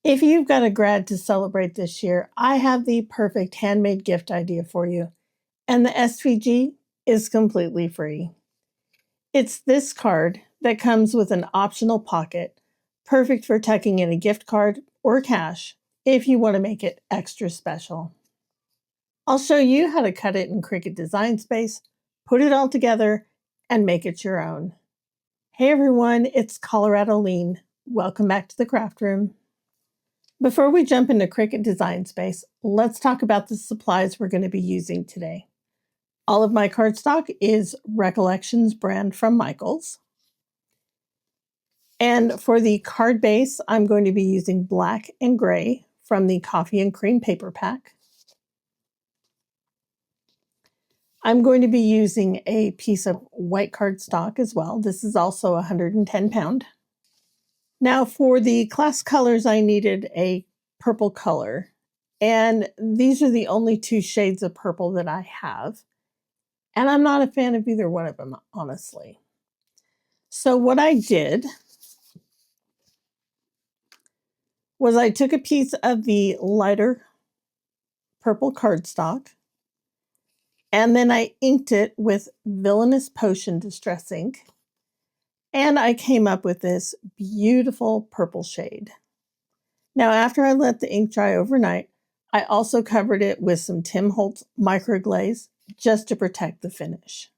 If you've got a grad to celebrate this year, I have the perfect handmade gift idea for you, and the SVG is completely free. It's this card that comes with an optional pocket, perfect for tucking in a gift card or cash if you want to make it extra special. I'll show you how to cut it in Cricut Design Space, put it all together, and make it your own. Hey everyone, it's Colorado Lean. Welcome back to the craft room. Before we jump into Cricut Design Space, let's talk about the supplies we're going to be using today. All of my cardstock is Recollections brand from Michaels. And for the card base, I'm going to be using black and gray from the Coffee and Cream paper pack. I'm going to be using a piece of white cardstock as well. This is also 110 pound. Now for the class colors, I needed a purple color. And these are the only two shades of purple that I have. And I'm not a fan of either one of them, honestly. So what I did was I took a piece of the lighter purple cardstock, and then I inked it with Villainous Potion Distress ink, and I came up with this beautiful purple shade. Now, after I let the ink dry overnight, I also covered it with some Tim Holtz microglaze just to protect the finish.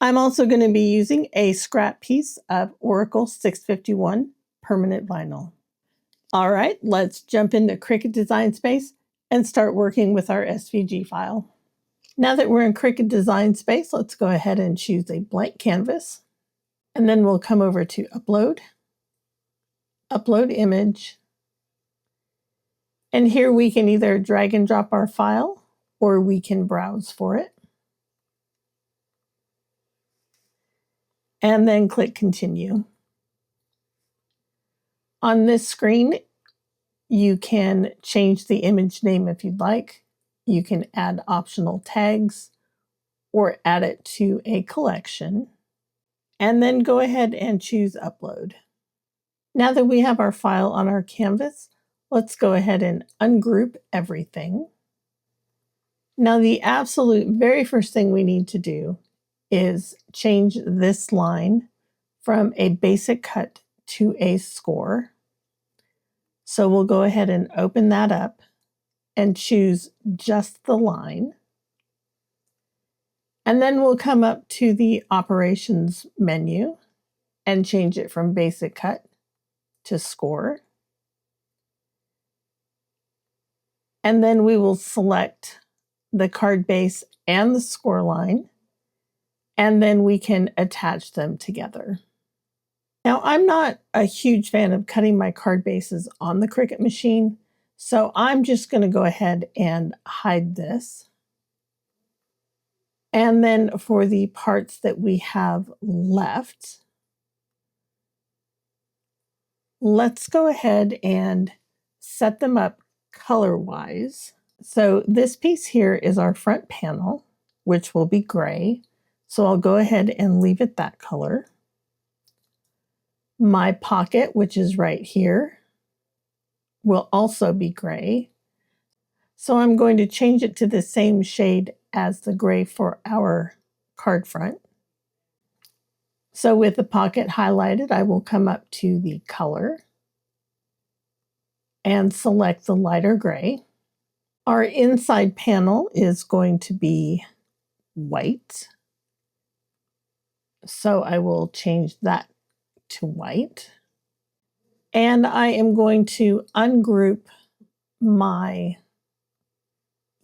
I'm also going to be using a scrap piece of Oracle 651 permanent vinyl. All right, let's jump into Cricut Design Space and start working with our SVG file. Now that we're in Cricut Design Space, let's go ahead and choose a blank canvas. And then we'll come over to Upload, Upload Image. And here we can either drag and drop our file or we can browse for it. And then click Continue. On this screen, you can change the image name if you'd like. You can add optional tags or add it to a collection. And then go ahead and choose Upload. Now that we have our file on our canvas, let's go ahead and ungroup everything. Now the absolute very first thing we need to do is change this line from a basic cut to a score. So we'll go ahead and open that up and choose just the line. And then we'll come up to the Operations menu and change it from basic cut to score. And then we will select the card base and the score line, and then we can attach them together. Now, I'm not a huge fan of cutting my card bases on the Cricut machine, so I'm just going to go ahead and hide this. And then for the parts that we have left, let's go ahead and set them up color-wise. So this piece here is our front panel, which will be gray. So I'll go ahead and leave it that color. My pocket, which is right here, will also be gray. So I'm going to change it to the same shade as the gray for our card front. So with the pocket highlighted, I will come up to the color and select the lighter gray. Our inside panel is going to be white. So I will change that to white. And I am going to ungroup my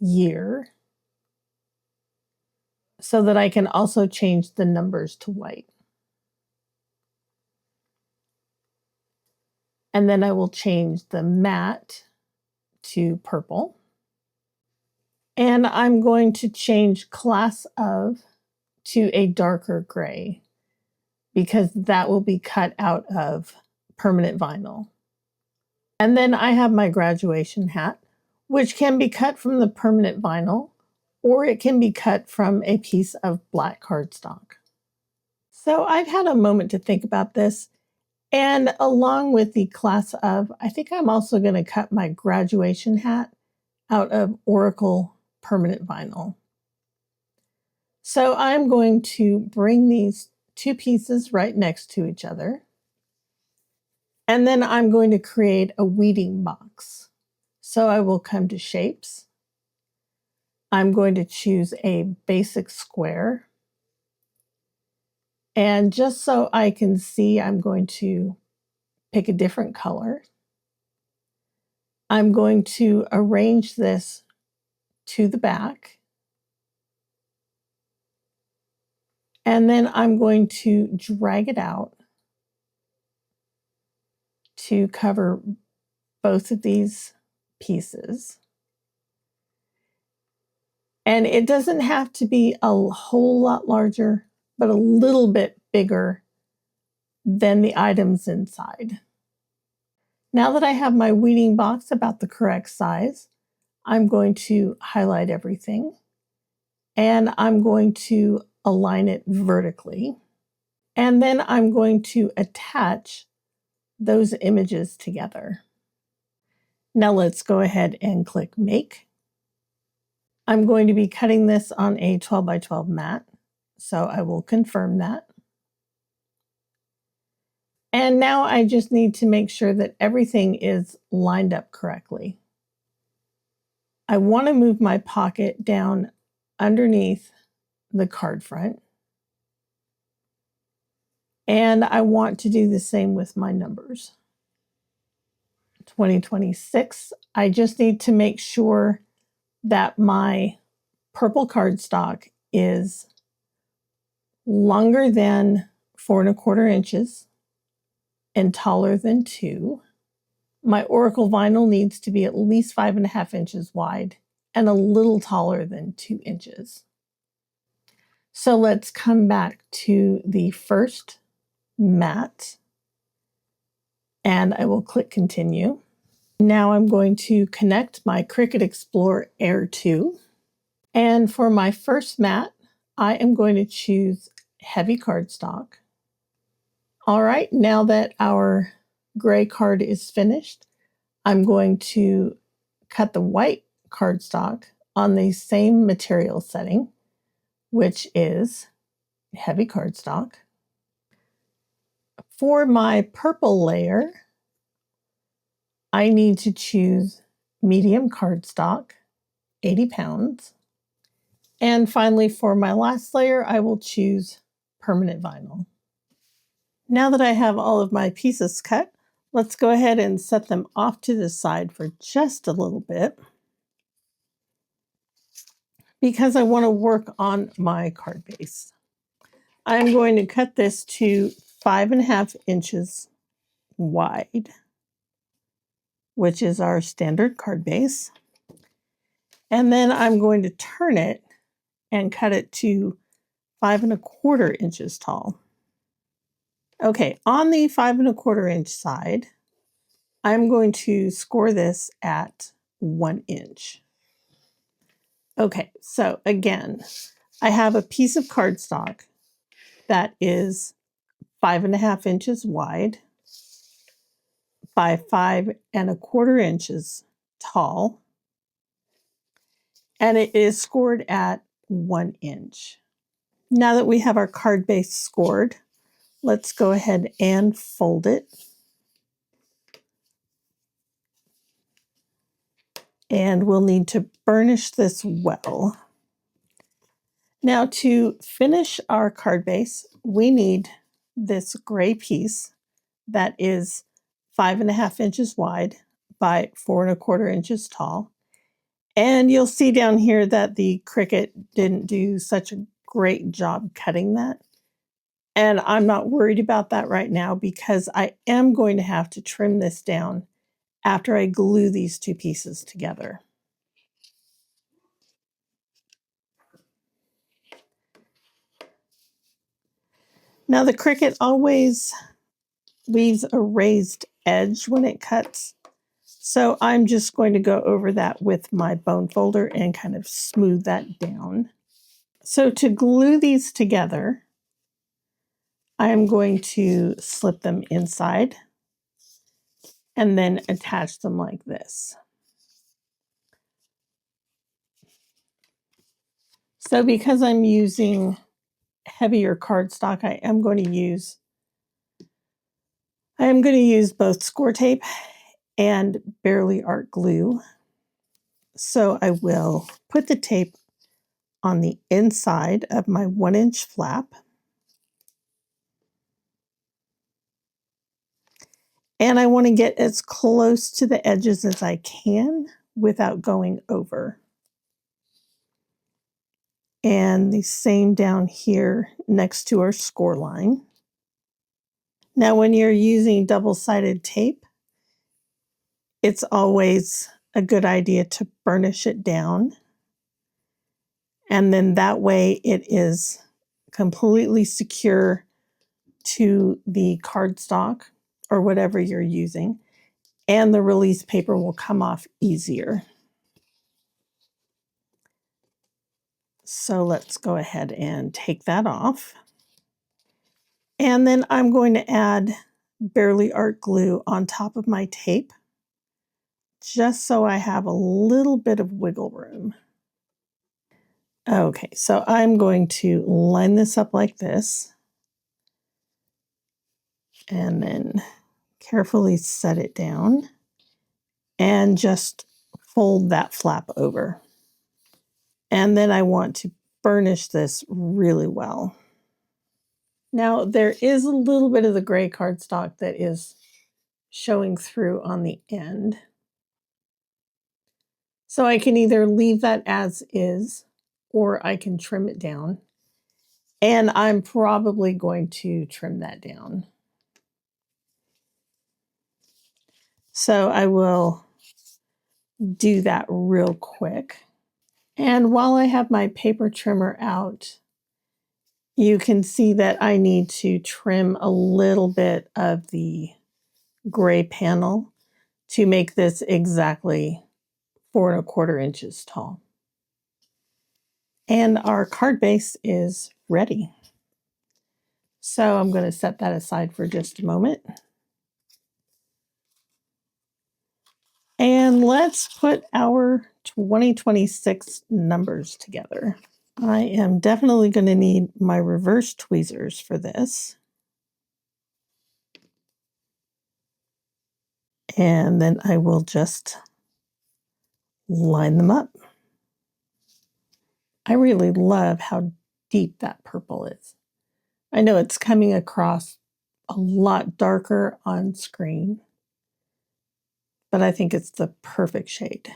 year so that I can also change the numbers to white. And then I will change the matte to purple. And I'm going to change class of to a darker gray because that will be cut out of permanent vinyl. And then I have my graduation hat, which can be cut from the permanent vinyl, or it can be cut from a piece of black cardstock. So I've had a moment to think about this, And along with the class of, I think I'm also going to cut my graduation hat out of Oracle permanent vinyl. So I'm going to bring these two pieces right next to each other. And then I'm going to create a weeding box. So I will come to Shapes. I'm going to choose a basic square. And just so I can see, I'm going to pick a different color. I'm going to arrange this to the back. And then I'm going to drag it out to cover both of these pieces. And it doesn't have to be a whole lot larger, but a little bit bigger than the items inside. Now that I have my weeding box about the correct size, I'm going to highlight everything and I'm going to align it vertically. And then I'm going to attach those images together. Now let's go ahead and click Make. I'm going to be cutting this on a 12 by 12 mat, so I will confirm that. And now I just need to make sure that everything is lined up correctly. I want to move my pocket down underneath the card front. And I want to do the same with my numbers. 2026, I just need to make sure that my purple cardstock is longer than 4¼ inches and taller than 2. My Oracle vinyl needs to be at least 5½ inches wide and a little taller than 2 inches. So let's come back to the first mat and I will click Continue. Now I'm going to connect my Cricut Explorer Air 2. And for my first mat, I am going to choose heavy cardstock. All right, now that our gray card is finished, I'm going to cut the white cardstock on the same material setting, which is heavy cardstock. For my purple layer, I need to choose medium cardstock, 80 pounds. And finally, for my last layer, I will choose permanent vinyl. Now that I have all of my pieces cut, let's go ahead and set them off to the side for just a little bit because I want to work on my card base. I'm going to cut this to 5½ inches wide, which is our standard card base. And then I'm going to turn it and cut it to 5¼ inches tall. Okay, on the 5¼ inch side, I'm going to score this at 1 inch. Okay, so again, I have a piece of cardstock that is 5½ inches wide by 5¼ inches tall, and it is scored at 1 inch. Now that we have our card base scored, let's go ahead and fold it. And we'll need to burnish this well. Now to finish our card base, we need this gray piece that is 5½ inches wide by 4¼ inches tall. And you'll see down here that the Cricut didn't do such a great job cutting that. And I'm not worried about that right now because I am going to have to trim this down after I glue these two pieces together. Now the Cricut always leaves a raised edge when it cuts. So I'm just going to go over that with my bone folder and kind of smooth that down. So to glue these together, I am going to slip them inside and then attach them like this. So because I'm using heavier cardstock, I am going to use both score tape and Barely Art glue. So I will put the tape on the inside of my 1-inch flap. And I want to get as close to the edges as I can without going over. And the same down here next to our score line. Now, when you're using double-sided tape, it's always a good idea to burnish it down. And then that way it is completely secure to the cardstock or whatever you're using, and the release paper will come off easier. So let's go ahead and take that off. And then I'm going to add Barely Art glue on top of my tape, just so I have a little bit of wiggle room. Okay, so I'm going to line this up like this, and then carefully set it down, and just fold that flap over. And then I want to burnish this really well. Now, there is a little bit of the gray cardstock that is showing through on the end. So I can either leave that as is, or I can trim it down. And I'm probably going to trim that down. So I will do that real quick. And while I have my paper trimmer out, you can see that I need to trim a little bit of the gray panel to make this exactly 4¼ inches tall. And our card base is ready. So I'm going to set that aside for just a moment. And let's put our 2026 numbers together. I am definitely going to need my reverse tweezers for this. And then I will just line them up. I really love how deep that purple is. I know it's coming across a lot darker on screen, but I think it's the perfect shade.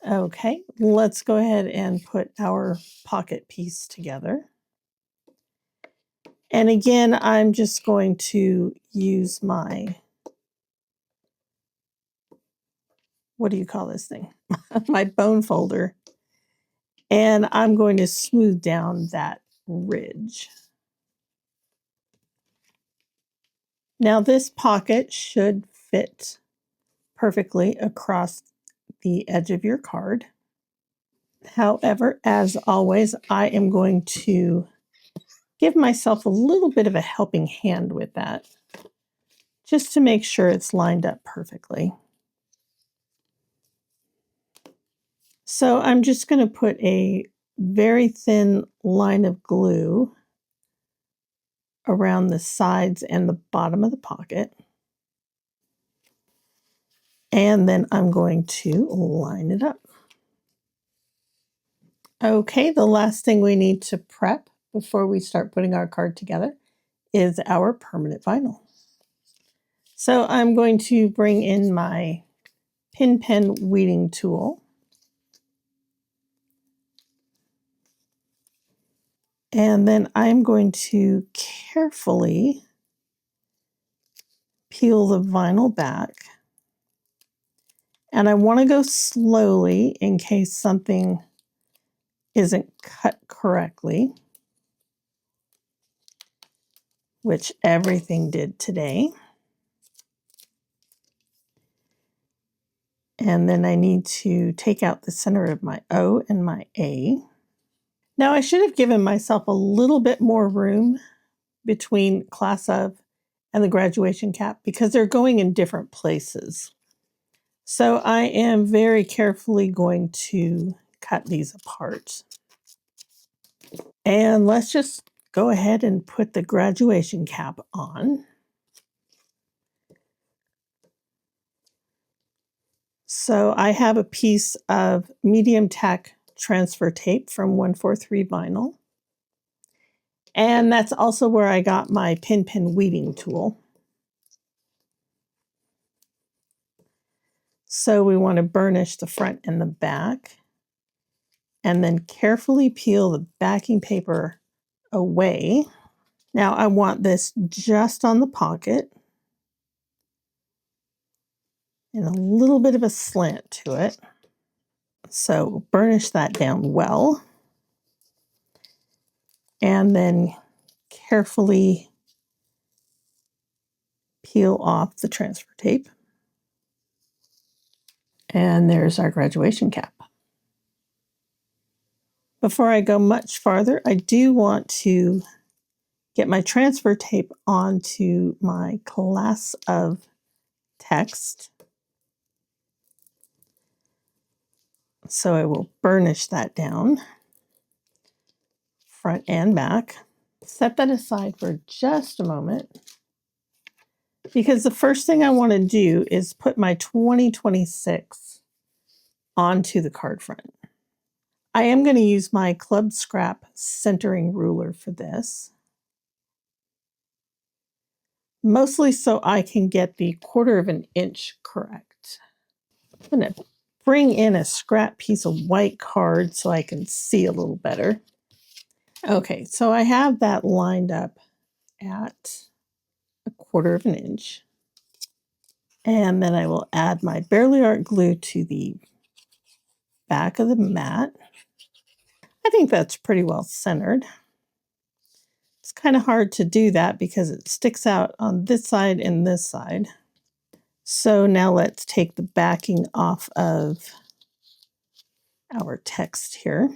Okay, let's go ahead and put our pocket piece together. And again, I'm just going to use my, what do you call this thing? My bone folder. And I'm going to smooth down that ridge. Now this pocket should fit perfectly across the edge of your card. However, as always, I am going to give myself a little bit of a helping hand with that, just to make sure it's lined up perfectly. So I'm just going to put a very thin line of glue around the sides and the bottom of the pocket. And then I'm going to line it up. Okay, the last thing we need to prep before we start putting our card together is our permanent vinyl. So I'm going to bring in my pin pen weeding tool. And then I'm going to carefully peel the vinyl back. And I want to go slowly in case something isn't cut correctly, which everything did today. And then I need to take out the center of my O and my A. Now I should have given myself a little bit more room between class of and the graduation cap because they're going in different places. So I am very carefully going to cut these apart. And let's just go ahead and put the graduation cap on. So I have a piece of medium tack transfer tape from 143 vinyl. And that's also where I got my pin weeding tool. So we want to burnish the front and the back, and then carefully peel the backing paper away. Now I want this just on the pocket and a little bit of a slant to it. So burnish that down well, and then carefully peel off the transfer tape. And there's our graduation cap. Before I go much farther, I do want to get my transfer tape onto my class of text. So I will burnish that down, front and back. Set that aside for just a moment, because the first thing I want to do is put my 2026 onto the card front. I am going to use my Club Scrap centering ruler for this, mostly so I can get the 1/4 of an inch correct. I'm going to bring in a scrap piece of white card so I can see a little better. Okay, so I have that lined up at a 1/4 of an inch. And then I will add my Barely Art glue to the back of the mat. I think that's pretty well centered. It's kind of hard to do that because it sticks out on this side and this side. So now let's take the backing off of our text here.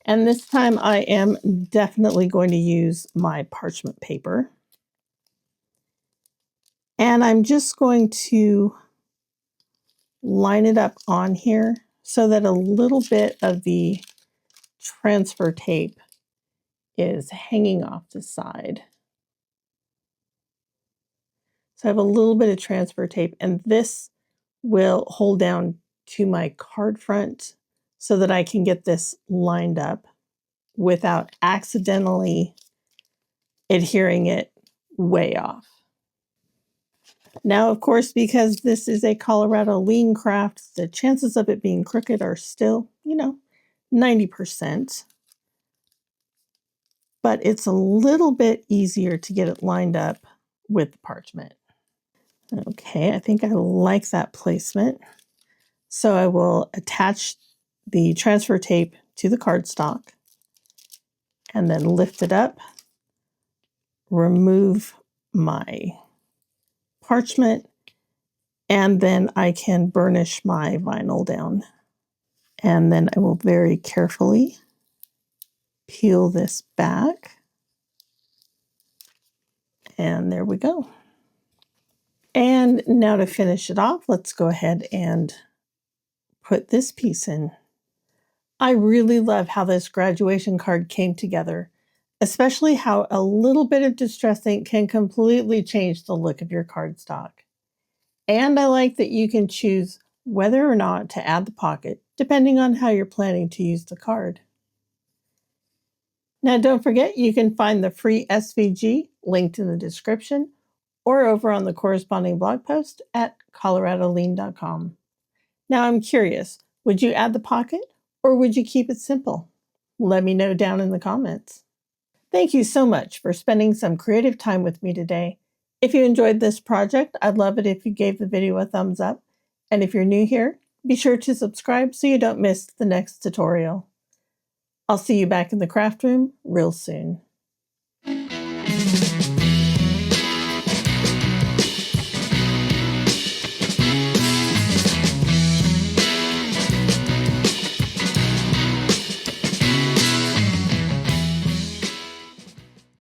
And this time I am definitely going to use my parchment paper. And I'm just going to line it up on here so that a little bit of the transfer tape is hanging off the side. So I have a little bit of transfer tape, and this will hold down to my card front so that I can get this lined up without accidentally adhering it way off. Now, of course, because this is a Colorado lean craft, the chances of it being crooked are still, 90%. But it's a little bit easier to get it lined up with the parchment. Okay, I think I like that placement. So I will attach the transfer tape to the cardstock and then lift it up, remove my parchment, and then I can burnish my vinyl down. And then I will very carefully peel this back. And there we go. And now to finish it off, let's go ahead and put this piece in. I really love how this graduation card came together, especially how a little bit of distress ink can completely change the look of your cardstock. And I like that you can choose whether or not to add the pocket, depending on how you're planning to use the card. Now, don't forget, you can find the free SVG linked in the description or over on the corresponding blog post at coloradolean.com. Now, I'm curious, would you add the pocket or would you keep it simple? Let me know down in the comments. Thank you so much for spending some creative time with me today. If you enjoyed this project, I'd love it if you gave the video a thumbs up. And if you're new here, be sure to subscribe so you don't miss the next tutorial. I'll see you back in the craft room real soon.